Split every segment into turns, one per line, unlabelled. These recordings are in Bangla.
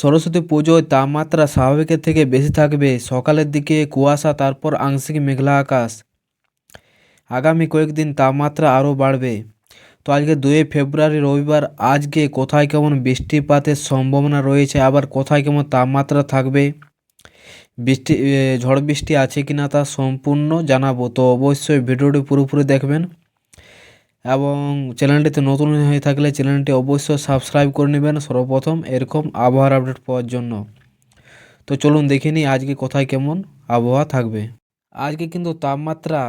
সরস্বতী পুজোয় তাপমাত্রা স্বাভাবিকের থেকে বেশি থাকবে। সকালের দিকে কুয়াশা, তারপর আংশিক মেঘলা আকাশ। আগামী কয়েকদিন তাপমাত্রা আরও বাড়বে। তো আজকে 2 ফেব্রুয়ারি রবিবার। আজকে কোথায় কেমন বৃষ্টিপাতের সম্ভাবনা রয়েছে, আবার কোথায় কেমন তাপমাত্রা থাকবে, ঝড় বৃষ্টি আছে কিনা তা সম্পূর্ণ জানাবো। তো অবশ্যই ভিডিওটি পুরোপুরি দেখবেন এবং চ্যানেলটিতে নতুন হয়ে থাকলে চ্যানেলটি অবশ্যই সাবস্ক্রাইব করে নেবেন সর্বপ্রথম এরকম আবহাওয়ার আপডেট পাওয়ার জন্য। তো চলুন দেখে নিই আজকে কোথায় কেমন আবহাওয়া থাকবে। আজকে কিন্তু তাপমাত্রা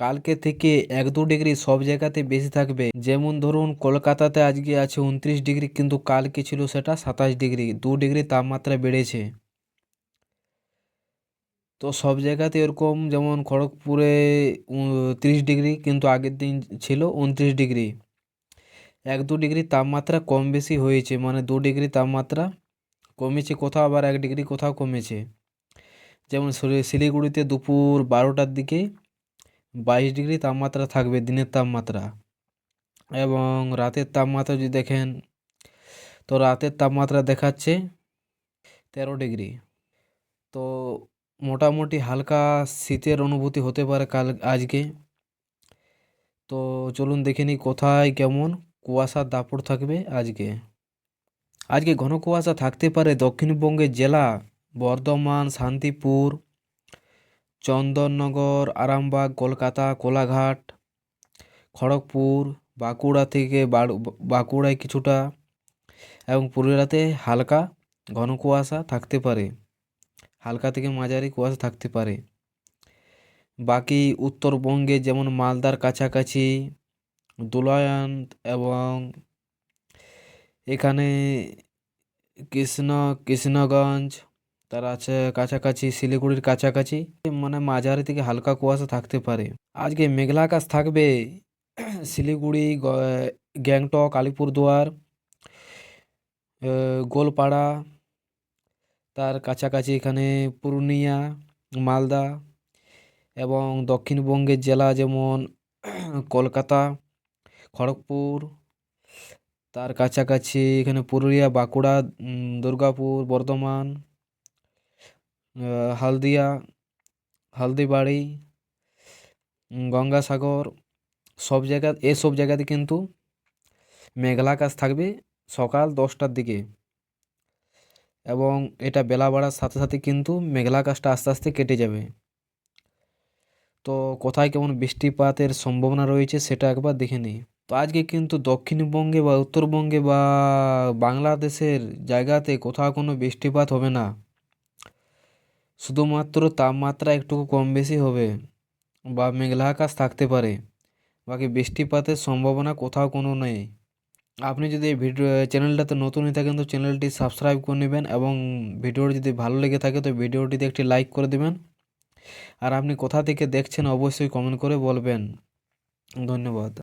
কালকে থেকে 1-2 ডিগ্রি সব জায়গাতে বেশি থাকবে। যেমন ধরুন কলকাতাতে আজকে আছে 29 ডিগ্রি, কিন্তু কালকে ছিল সেটা 27 ডিগ্রি, 2 ডিগ্রি তাপমাত্রা বেড়েছে। তো সব জায়গাতে এরকম, যেমন খড়গপুরে 30 ডিগ্রি, কিন্তু আগের দিন ছিল 29 ডিগ্রি। 1-2 ডিগ্রি তাপমাত্রা কম বেশি হয়েছে, মানে 2 ডিগ্রি তাপমাত্রা কমেছে কোথাও, আবার 1 ডিগ্রি কোথাও কমেছে। যেমন শিলিগুড়িতে দুপুর 12টার দিকে 22 ডিগ্রি তাপমাত্রা থাকবে দিনের তাপমাত্রা, এবং রাতের তাপমাত্রা যদি দেখেন তো রাতের তাপমাত্রা দেখাচ্ছে 13 ডিগ্রি। তো মোটামুটি হালকা শীতের অনুভূতি হতে পারে আজকে। তো চলুন দেখে নিই কোথায় কেমন কুয়াশার দাপট থাকবে আজকে। আজকে ঘন কুয়াশা থাকতে পারে দক্ষিণবঙ্গের জেলা বর্ধমান, শান্তিপুর, চন্দননগর, আরামবাগ, কলকাতা, কোলাঘাট, খড়গপুর, বাঁকুড়া থেকে বাঁকুড়ায় কিছুটা, এবং পুরুলিয়াতে হালকা ঘন কুয়াশা থাকতে পারে, হালকা থেকে মাঝারি কুয়াশা থাকতে পারে। বাকি উত্তরবঙ্গে যেমন মালদার কাছাকাছি, দুলয়ান, এবং এখানে কৃষ্ণগঞ্জ, তার আছে কাছাকাছি শিলিগুড়ির কাছাকাছি, মানে মাঝারি থেকে হালকা কুয়াশা থাকতে পারে। আজকে মেঘলা আকাশ থাকবে শিলিগুড়ি, গ্যাংটক, আলিপুরদুয়ার, গোলপাড়া, তার কাছাকাছি এখানে পুরুলিয়া, মালদা, এবং দক্ষিণবঙ্গের জেলা যেমন কলকাতা, খড়গপুর, তার কাছাকাছি এখানে পুরুলিয়া, বাঁকুড়া, দুর্গাপুর, বর্ধমান, হলদিয়া, হলদিবাড়ি, গঙ্গাসাগর, এসব জায়গাতে কিন্তু মেঘলা আকাশ থাকবে সকাল 10টার দিকে, এবং এটা বেলা বাড়ার সাথে সাথে কিন্তু মেঘলা আকাশটা আস্তে আস্তে কেটে যাবে। তো কোথায় কেমন বৃষ্টিপাতের সম্ভাবনা রয়েছে সেটা একবার দেখে নিই। তো আজকে কিন্তু দক্ষিণবঙ্গে বা উত্তরবঙ্গে বা বাংলাদেশের জায়গাতে কোথাও কোনো বৃষ্টিপাত হবে না, শুধুমাত্র তাপমাত্রা একটু কম বেশি হবে বা মেঘলা আকাশ থাকতে পারে, বাকি বৃষ্টিপাতের সম্ভাবনা কোথাও কোনো নেই। আপনি যদি এই চ্যানেলটাতে নতুন হয়ে থাকেন তো চ্যানেলটি সাবস্ক্রাইব করে নেবেন, এবং ভিডিওটি যদি ভালো লেগে থাকে তো ভিডিওটিতে একটি লাইক করে দেবেন। আর আপনি কোথা থেকে দেখছেন অবশ্যই কমেন্ট করে বলবেন। ধন্যবাদ।